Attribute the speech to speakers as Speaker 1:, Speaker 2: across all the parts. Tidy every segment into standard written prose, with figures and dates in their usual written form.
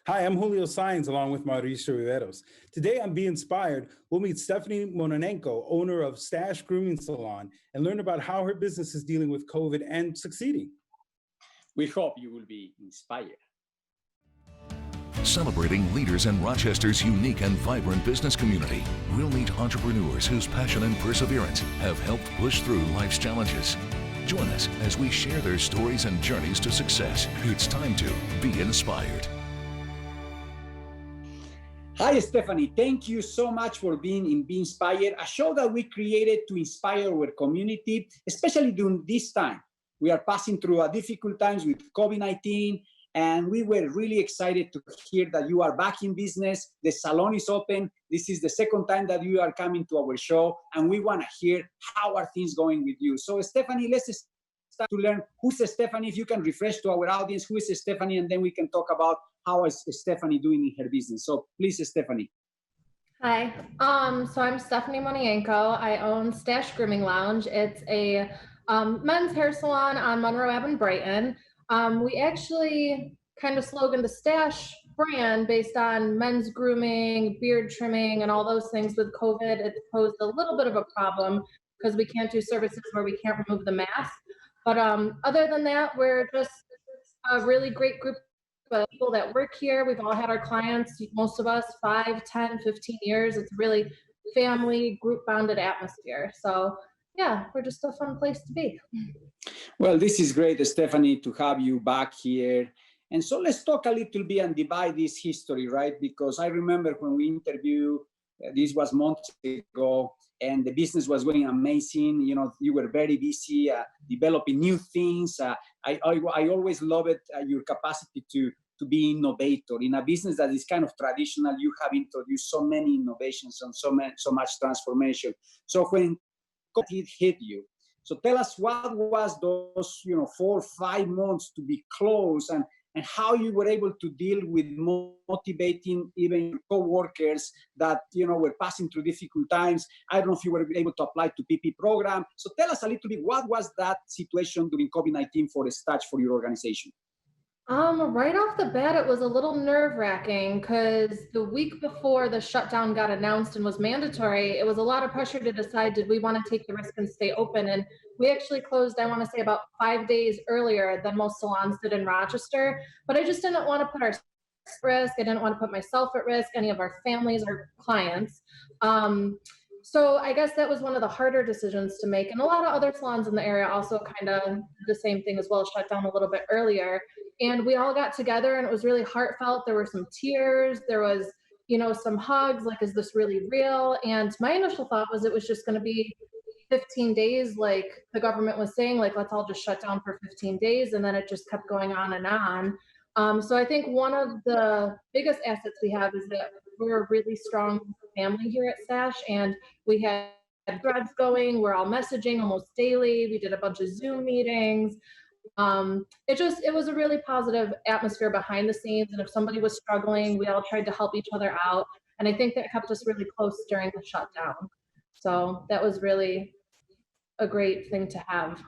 Speaker 1: Hi, I'm Julio Sainz along with Mauricio Riveros. Today on Be Inspired, we'll meet Stephany Monoekno, owner of Stash Grooming Salon, and learn about how her business is dealing with COVID and succeeding.
Speaker 2: We hope you will be inspired.
Speaker 3: Celebrating leaders in Rochester's unique and vibrant business community, we'll meet entrepreneurs whose passion and perseverance have helped push through life's challenges. Join us as we share their stories and journeys to success. It's time to be inspired.
Speaker 2: Hi, Stephany. Thank you so much for being in Be Inspired, a show that we created to inspire our community, especially during this time. We are passing through a difficult times with COVID-19, and we were really excited to hear that you are back in business. The salon is open. This is the second time that you are coming to our show, and we want to hear how are things going with you. So, Stephany, let's start to learn who's Stephany. If you can refresh to our audience who is Stephany, and then we can talk about how is Stephany doing in her business. So, please, Stephany.
Speaker 4: Hi, so I'm Stephany Monoekno. I own Stash Grooming Lounge. It's a men's hair salon on Monroe Ave in Brighton. We actually kind of slogan the Stash brand based on men's grooming, beard trimming, and all those things. With COVID, it's posed a little bit of a problem because we can't do services where we can't remove the mask. But other than that, we're just a really great group of people that work here. We've all had our clients, most of us, 5, 10, 15 years. It's a really family, group-bonded atmosphere. So yeah, we're just a fun place to be.
Speaker 2: Well, this is great, Stephany, to have you back here. And so let's talk a little bit and divide this history, right? Because I remember when we interviewed, this was months ago, and the business was going amazing. You know, you were very busy developing new things. I always loved your capacity to be innovator. In a business that is kind of traditional, you have introduced so many innovations and so much transformation. So when COVID hit you, so tell us what was those 4 or 5 months to be closed, and how you were able to deal with motivating even your co-workers that were passing through difficult times. I don't know if you were able to apply to PP program. So tell us a little bit, what was that situation during COVID-19 for Stash, for your organization?
Speaker 4: Right off the bat, it was a little nerve-wracking because the week before the shutdown got announced and was mandatory, it was a lot of pressure to decide, did we want to take the risk and stay open? And we actually closed, I want to say, about 5 days earlier than most salons did in Rochester. But I just didn't want to put our at risk. I didn't want to put myself at risk, any of our families or clients. So I guess that was one of the harder decisions to make. And a lot of other salons in the area also kind of did the same thing as well, shut down a little bit earlier. And we all got together and it was really heartfelt. There were some tears. There was, some hugs, like, is this really real? And my initial thought was it was just going to be 15 days, like the government was saying, like, let's all just shut down for 15 days. And then it just kept going on and on. So I think one of the biggest assets we have is that we're a really strong family here at Stash, and we had threads going. We're all messaging almost daily. We did a bunch of Zoom meetings. It was a really positive atmosphere behind the scenes. And if somebody was struggling, we all tried to help each other out. And I think that kept us really close during the shutdown. So that was really a great thing to have.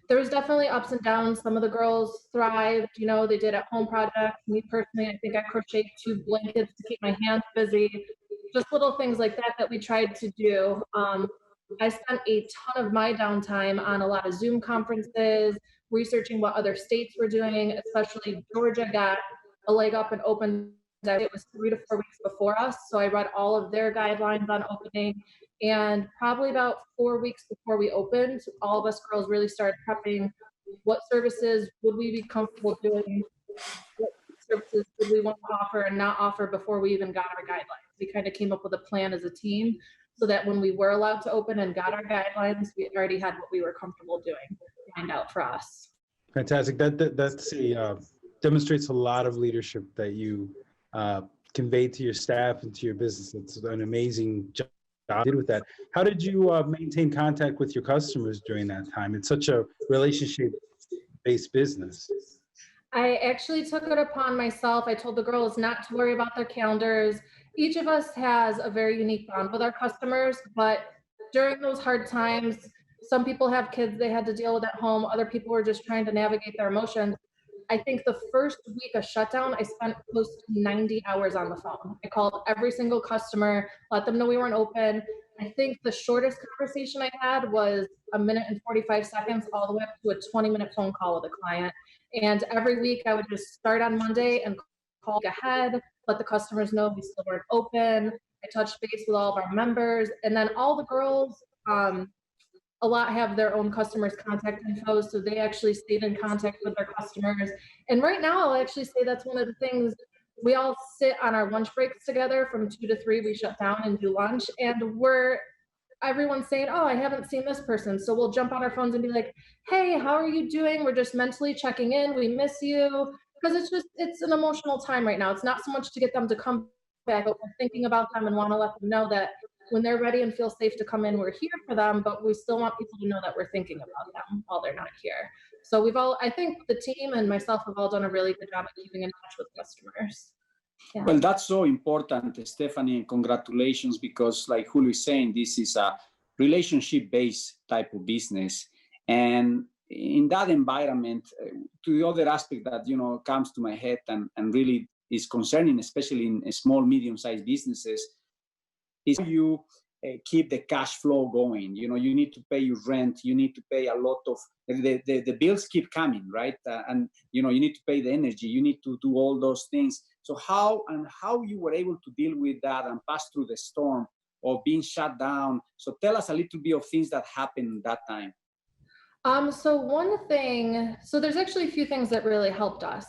Speaker 4: There was definitely ups and downs. Some of the girls thrived, they did at-home projects. Me personally, I think I crocheted 2 blankets to keep my hands busy. Just little things like that we tried to do. I spent a ton of my downtime on a lot of Zoom conferences, researching what other states were doing, especially Georgia got a leg up and opened. It was 3 to 4 weeks before us. So I read all of their guidelines on opening. And probably about 4 weeks before we opened, all of us girls really started prepping what services would we be comfortable doing, what services would we want to offer and not offer before we even got our guidelines. We kind of came up with a plan as a team so that when we were allowed to open and got our guidelines, we already had what we were comfortable doing lined out for us.
Speaker 1: Fantastic. That's demonstrates a lot of leadership that you conveyed to your staff and to your business. It's an amazing job you did with that. How did you maintain contact with your customers during that time? It's such a relationship-based business.
Speaker 4: I actually took it upon myself. I told the girls not to worry about their calendars. Each of us has a very unique bond with our customers, but during those hard times, some people have kids they had to deal with at home. Other people were just trying to navigate their emotions. I think the first week of shutdown, I spent close to 90 hours on the phone. I called every single customer, let them know we weren't open. I think the shortest conversation I had was a minute and 45 seconds, all the way up to a 20-minute phone call with a client. And every week I would just start on Monday and call ahead, let the customers know we still weren't open. I touched base with all of our members, and then all the girls, a lot have their own customers' contact info, so they actually stayed in contact with their customers. And right now, I'll actually say that's one of the things. We all sit on our lunch breaks together from 2 to 3. We shut down and do lunch, and everyone's saying, "Oh, I haven't seen this person," so we'll jump on our phones and be like, "Hey, how are you doing? We're just mentally checking in. We miss you," because it's an emotional time right now. It's not so much to get them to come back, but we're thinking about them and want to let them know that when they're ready and feel safe to come in, we're here for them, but we still want people to know that we're thinking about them while they're not here. So I think the team and myself have all done a really good job of keeping in touch with customers. Yeah.
Speaker 2: Well, that's so important, Stephany, and congratulations, because like Julio is saying, this is a relationship-based type of business. And in that environment, to the other aspect that, comes to my head and really is concerning, especially in small, medium-sized businesses, is how you keep the cash flow going. You need to pay your rent, you need to pay a lot of, the bills keep coming, right? And you need to pay the energy, you need to do all those things. So how you were able to deal with that and pass through the storm of being shut down. So tell us a little bit of things that happened that time.
Speaker 4: So there's actually a few things that really helped us.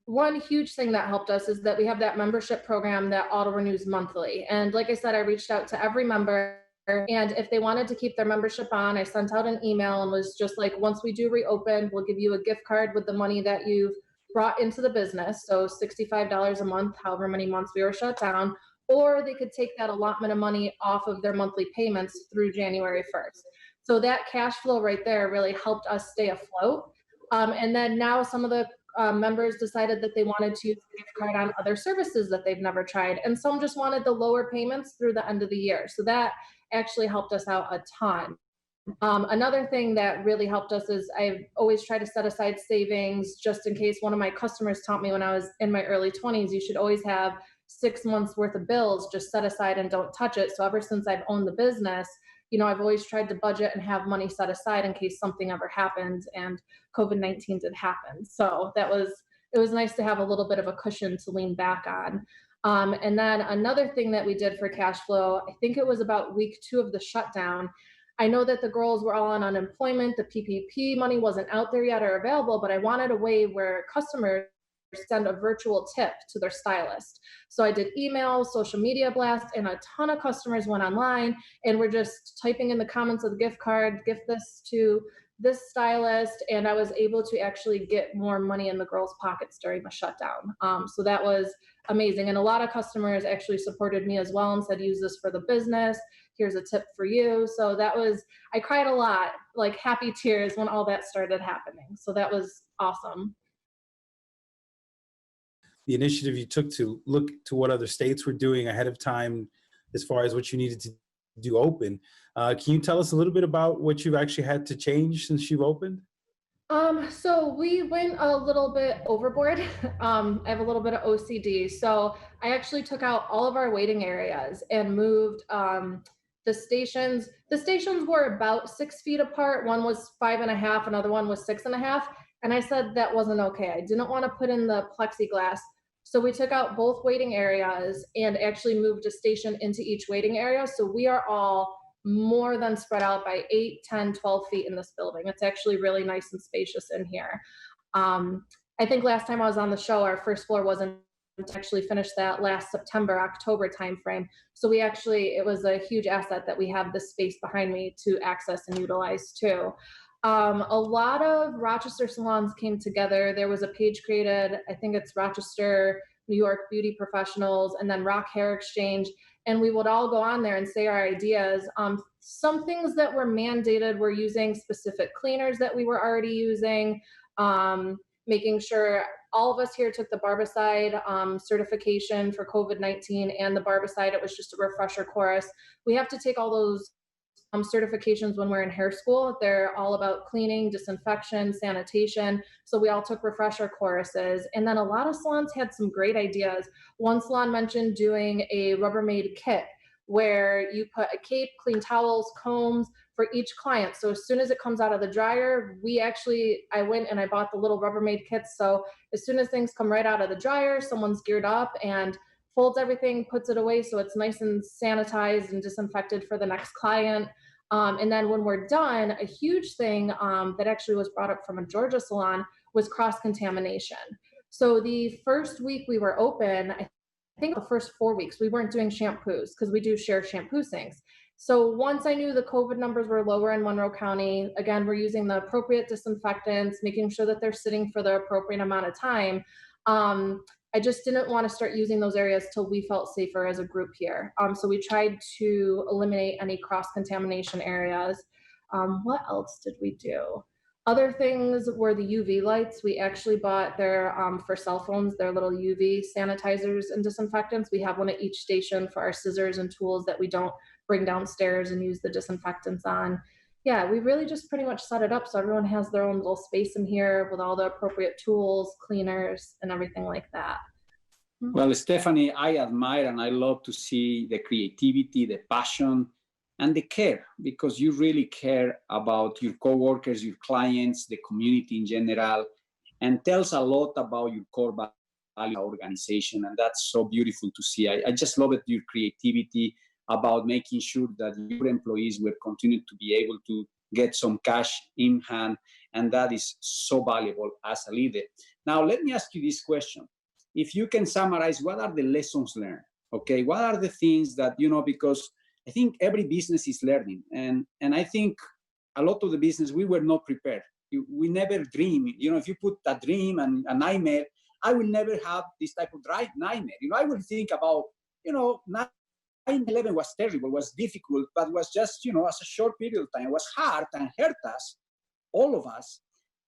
Speaker 4: One huge thing that helped us is that we have that membership program that auto renews monthly. And like I said, I reached out to every member, and if they wanted to keep their membership on, I sent out an email and was just like, once we do reopen, we'll give you a gift card with the money that you've brought into the business. So $65 a month, however many months we were shut down, or they could take that allotment of money off of their monthly payments through January 1st. So that cash flow right there really helped us stay afloat. And then now some of the members decided that they wanted to use the gift card on other services that they've never tried. And some just wanted the lower payments through the end of the year. So that actually helped us out a ton. Another thing that really helped us is I've always tried to set aside savings just in case. One of my customers taught me when I was in my early 20s, you should always have 6 months worth of bills just set aside and don't touch it. So ever since I've owned the business, I've always tried to budget and have money set aside in case something ever happens, and COVID-19 did happen. So it was nice to have a little bit of a cushion to lean back on. And then another thing that we did for cash flow, I think it was about week 2 of the shutdown. I know that the girls were all on unemployment. The PPP money wasn't out there yet or available, but I wanted a way where customers send a virtual tip to their stylist. So I did emails, social media blasts, and a ton of customers went online and were just typing in the comments of the gift card, gift this to this stylist, and I was able to actually get more money in the girls' pockets during the shutdown. So that was amazing. And a lot of customers actually supported me as well and said, use this for the business. Here's a tip for you. So I cried a lot, like happy tears when all that started happening. So that was awesome.
Speaker 1: The initiative you took to look to what other states were doing ahead of time as far as what you needed to do open. Can you tell us a little bit about what you've actually had to change since you've opened?
Speaker 4: So we went a little bit overboard. I have a little bit of OCD. So I actually took out all of our waiting areas and moved the stations. The stations were about 6 feet apart. One was 5.5, another one was 6.5. And I said that wasn't okay. I didn't want to put in the plexiglass. So we took out both waiting areas and actually moved a station into each waiting area. So we are all more than spread out by 8, 10, 12 feet in this building. It's actually really nice and spacious in here. I think last time I was on the show, our first floor wasn't actually finished that last September, October timeframe. So it was a huge asset that we have this space behind me to access and utilize too. A lot of Rochester salons came together. There was a page created, I think it's Rochester, New York Beauty Professionals, and then Rock Hair Exchange. And we would all go on there and say our ideas. Some things that were mandated were using specific cleaners that we were already using, making sure all of us here took the Barbicide certification for COVID-19 and the Barbicide. It was just a refresher course. We have to take all those certifications when we're in hair school. They're all about cleaning, disinfection, sanitation. So we all took refresher courses. And then a lot of salons had some great ideas. One salon mentioned doing a Rubbermaid kit where you put a cape, clean towels, combs for each client. So as soon as it comes out of the dryer, I went and I bought the little Rubbermaid kits. So as soon as things come right out of the dryer, someone's geared up and folds everything, puts it away so it's nice and sanitized and disinfected for the next client. And then when we're done, a huge thing that actually was brought up from a Georgia salon was cross-contamination. So the first week we were open, I think the first 4 weeks, we weren't doing shampoos because we do share shampoo sinks. So once I knew the COVID numbers were lower in Monroe County, again, we're using the appropriate disinfectants, making sure that they're sitting for the appropriate amount of time. I just didn't want to start using those areas till we felt safer as a group here. So we tried to eliminate any cross-contamination areas. What else did we do? Other things were the UV lights. We actually bought their, for cell phones, their little UV sanitizers and disinfectants. We have one at each station for our scissors and tools that we don't bring downstairs and use the disinfectants on. Yeah, we really just pretty much set it up so everyone has their own little space in here with all the appropriate tools, cleaners, and everything like that.
Speaker 2: Well, Stephany, I admire and I love to see the creativity, the passion, and the care, because you really care about your coworkers, your clients, the community in general, and tells a lot about your core value organization. And that's so beautiful to see. I just love it, your creativity about making sure that your employees will continue to be able to get some cash in hand. And that is so valuable as a leader. Now, let me ask you this question. If you can summarize, what are the lessons learned? Okay, what are the things that, because I think every business is learning. And I think a lot of the business, we were not prepared. We never dream. If you put a dream and a nightmare, I will never have this type of nightmare. I will think about, 9/11 was terrible, was difficult, but was just, as a short period of time. It was hard and hurt us, all of us.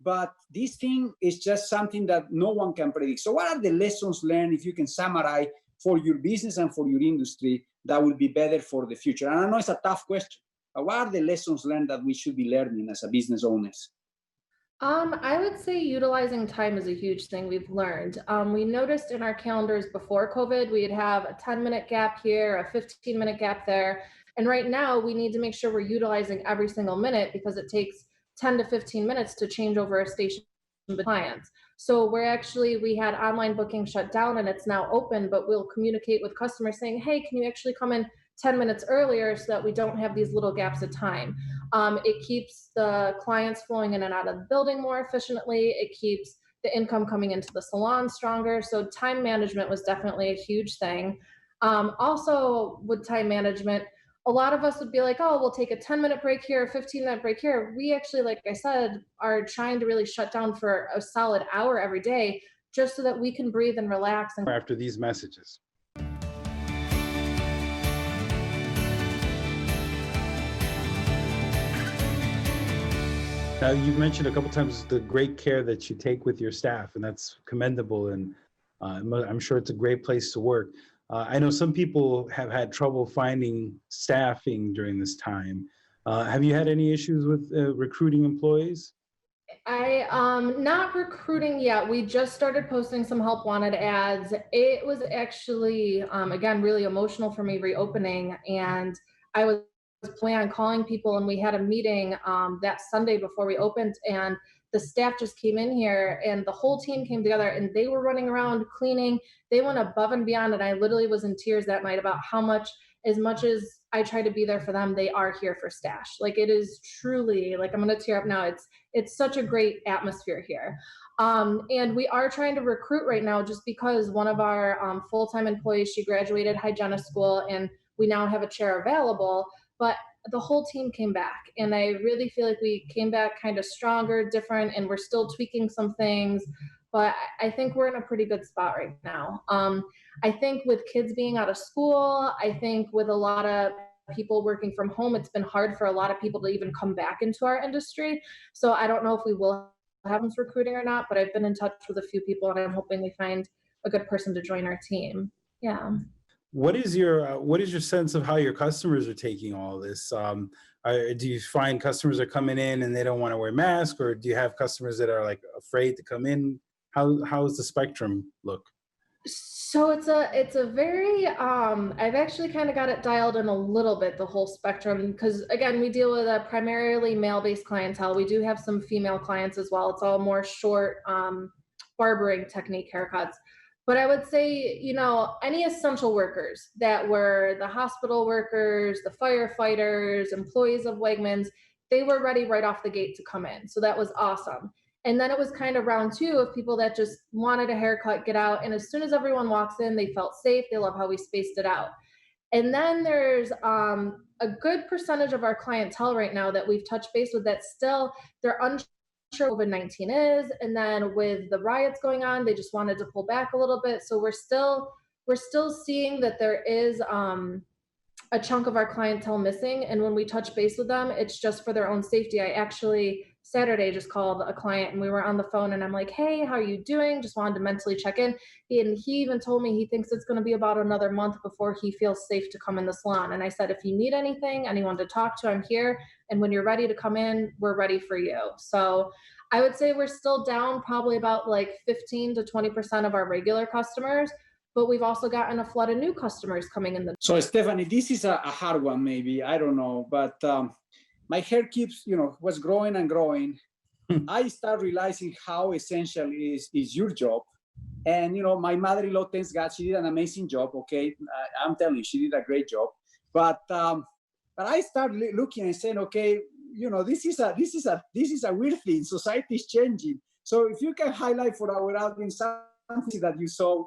Speaker 2: But this thing is just something that no one can predict. So what are the lessons learned, if you can summarize, for your business and for your industry that will be better for the future? And I know it's a tough question, but what are the lessons learned that we should be learning as a business owners?
Speaker 4: I would say utilizing time is a huge thing we've learned. We noticed in our calendars before COVID, we'd have a 10-minute gap here, a 15-minute gap there. And right now we need to make sure we're utilizing every single minute because it takes 10 to 15 minutes to change over a station with clients. So we had online booking shut down and it's now open, but we'll communicate with customers saying, hey, can you actually come in 10 minutes earlier so that we don't have these little gaps of time. It keeps the clients flowing in and out of the building more efficiently. It keeps the income coming into the salon stronger. So time management was definitely a huge thing. Also with time management, a lot of us would be like, oh, we'll take a 10-minute break here, a 15-minute break here. We actually, like I said, are trying to really shut down for a solid hour every day just so that we can breathe and relax. And
Speaker 1: after these messages. Now, you've mentioned a couple times the great care that you take with your staff, and that's commendable, and I'm sure it's a great place to work. I know some people have had trouble finding staffing during this time. Have you had any issues with recruiting employees?
Speaker 4: Not recruiting yet. We just started posting some help wanted ads. It was actually, again, really emotional for me reopening, and I was planning on calling people, and we had a meeting that Sunday before we opened, and the staff just came in here and the whole team came together and they were running around cleaning. They went above and beyond, and I literally was in tears that night about how much, as much as I try to be there for them, they are here for Stash. Like, it is truly, like, I'm gonna tear up now. It's such a great atmosphere here. And we are trying to recruit right now just because one of our full-time employees, she graduated hygienist school and we now have a chair available, but the whole team came back. And I really feel like we came back kind of stronger, different, and we're still tweaking some things, but I think we're in a pretty good spot right now. I think with kids being out of school, I think with a lot of people working from home, it's been hard for a lot of people to even come back into our industry. So I don't know if we will have them recruiting or not, but I've been in touch with a few people and I'm hoping we find a good person to join our team. Yeah.
Speaker 1: what is your sense of how your customers are taking all this? Do you find customers are coming in and they don't want to wear masks, or do you have customers that are like afraid to come in? How's the spectrum look?
Speaker 4: So it's a very I've actually kind of got it dialed in a little bit, the whole spectrum, because again, we deal with a primarily male-based clientele. We do have some female clients as well. It's all more short barbering technique haircuts. But I would say, you know, any essential workers that were the hospital workers, the firefighters, employees of Wegmans, they were ready right off the gate to come in. So that was awesome. And then it was kind of round two of people that just wanted a haircut, get out. And as soon as everyone walks in, they felt safe. They love how we spaced it out. And then there's a good percentage of our clientele right now that we've touched base with that still, they're unsure COVID-19 is. And then with the riots going on, they just wanted to pull back a little bit. So we're still seeing that there is a chunk of our clientele missing. And when we touch base with them, it's just for their own safety. I actually Saturday just called a client and we were on the phone and I'm like, hey, how are you doing? Just wanted to mentally check in. And he even told me he thinks it's going to be about another month before he feels safe to come in the salon. And I said, if you need anything, anyone to talk to, I'm here. And when you're ready to come in, we're ready for you. So I would say we're still down probably about like 15 to 20% of our regular customers, but we've also gotten a flood of new customers coming in.
Speaker 2: So Stephany, this is a hard one, maybe, I don't know, but my hair keeps, was growing and growing. I start realizing how essential is your job. And, my mother-in-law, thanks God, she did an amazing job. Okay. I'm telling you, she did a great job. But I start looking and saying, okay, this is a weird thing. Society is changing. So if you can highlight for our audience something that you saw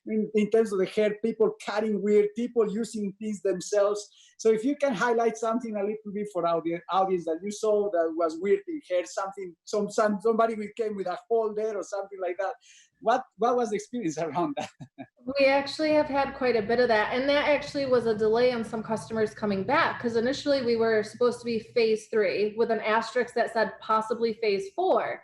Speaker 2: in terms of the hair, people cutting weird, people using things themselves. So if you can highlight something a little bit for our audience that you saw that was weird in hair, somebody came with a hole there or something like that. What was the experience around that?
Speaker 4: We actually have had quite a bit of that. And that actually was a delay on some customers coming back because initially we were supposed to be phase 3 with an asterisk that said possibly phase 4.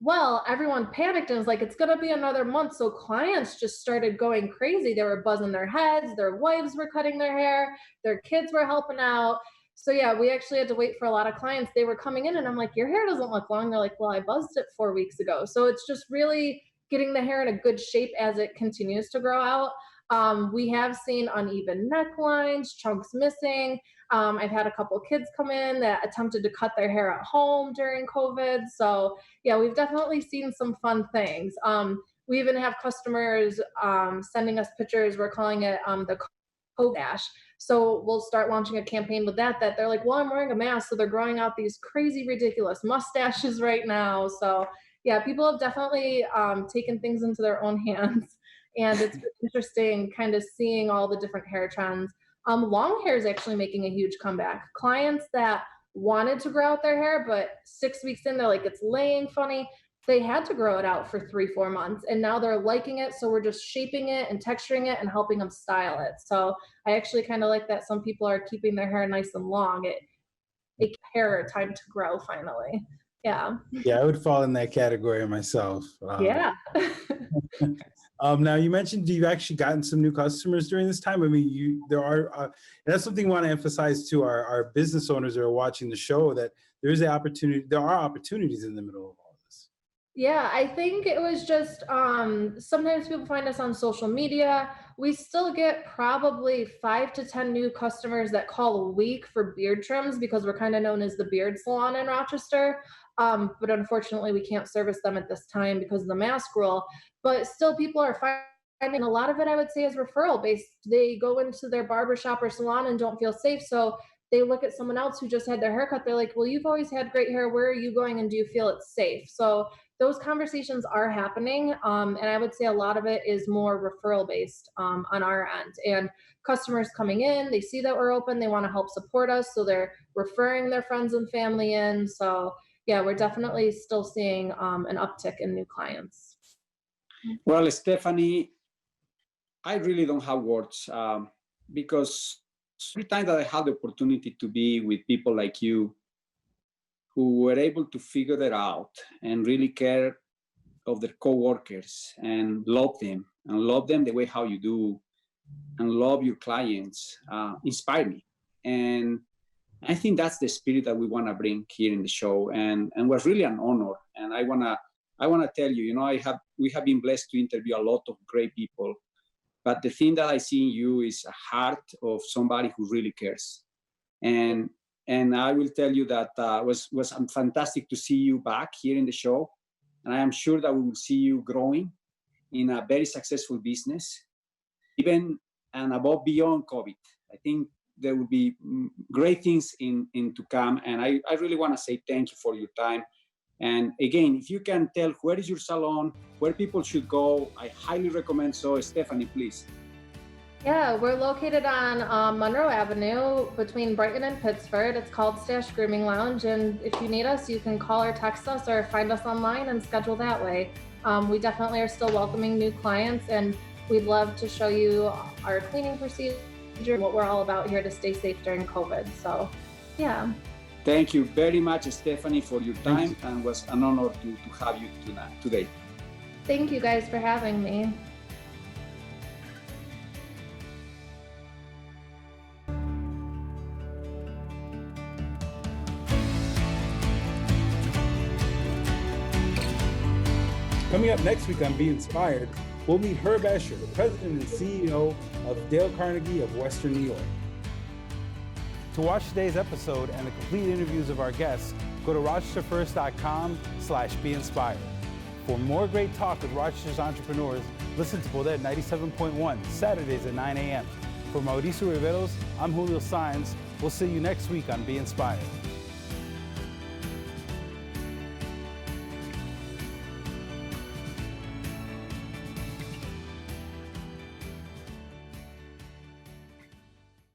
Speaker 4: Well, everyone panicked and was like, it's going to be another month. So clients just started going crazy. They were buzzing their heads. Their wives were cutting their hair. Their kids were helping out. So yeah, we actually had to wait for a lot of clients. They were coming in and I'm like, your hair doesn't look long. They're like, well, I buzzed it 4 weeks ago. So it's just really getting the hair in a good shape as it continues to grow out. We have seen uneven necklines, chunks missing. I've had a couple kids come in that attempted to cut their hair at home during COVID. So yeah, we've definitely seen some fun things. We even have customers sending us pictures. We're calling it the COVID dash. So we'll start launching a campaign with that they're like, well, I'm wearing a mask. So they're growing out these crazy, ridiculous mustaches right now. So yeah, people have definitely taken things into their own hands. And it's interesting kind of seeing all the different hair trends. Long hair is actually making a huge comeback. Clients that wanted to grow out their hair, but 6 weeks in, they're like, it's laying funny. They had to grow it out for 3-4 months and now they're liking it. So we're just shaping it and texturing it and helping them style it. So I actually kind of like that some people are keeping their hair nice and long. It hair time to grow finally. Yeah.
Speaker 1: Yeah, I would fall in that category myself.
Speaker 4: Yeah.
Speaker 1: Now you mentioned you've actually gotten some new customers during this time. I mean, there are, and that's something I want to emphasize to our business owners that are watching the show, that there are opportunities in the middle of all this.
Speaker 4: Yeah, I think it was just sometimes people find us on social media. We still get probably 5 to 10 new customers that call a week for beard trims because we're kind of known as the beard salon in Rochester. But unfortunately, we can't service them at this time because of the mask rule. But still, people are finding a lot of it, I would say, is referral based. They go into their barbershop or salon and don't feel safe. So they look at someone else who just had their haircut. They're like, well, you've always had great hair. Where are you going? And do you feel it's safe? So those conversations are happening. And I would say a lot of it is more referral based on our end. And customers coming in, they see that we're open. They want to help support us. So they're referring their friends and family in. So yeah, we're definitely still seeing an uptick in new clients.
Speaker 2: Well, Stephany, I really don't have words because every time that I had the opportunity to be with people like you who were able to figure that out and really care of their coworkers and love them the way how you do, and love your clients inspire me. And I think that's the spirit that we want to bring here in the show, and was really an honor. And I wanna tell you, you know, we have been blessed to interview a lot of great people, but the thing that I see in you is a heart of somebody who really cares. And I will tell you that was fantastic to see you back here in the show, and I am sure that we will see you growing in a very successful business, even and above beyond COVID. I think there will be great things in to come. And I really want to say thank you for your time. And again, if you can tell where is your salon, where people should go, I highly recommend. So Stephany, please.
Speaker 4: Yeah, we're located on Monroe Avenue between Brighton and Pittsford. It's called Stash Grooming Lounge. And if you need us, you can call or text us or find us online and schedule that way. We definitely are still welcoming new clients, and we'd love to show you our cleaning procedure, what we're all about here to stay safe during COVID. So, yeah.
Speaker 2: Thank you very much, Stephany, for your time, and it was an honor to have you today.
Speaker 4: Thank you guys for having me.
Speaker 1: Coming up next week on Be Inspired, we'll meet Herb Escher, the president and CEO of Dale Carnegie of Western New York. To watch today's episode and the complete interviews of our guests, go to rochesterfirst.com/beinspired. For more great talk with Rochester's entrepreneurs, listen to Poder 97.1 Saturdays at 9 a.m. For Mauricio Riveros, I'm Julio Saenz. We'll see you next week on Be Inspired.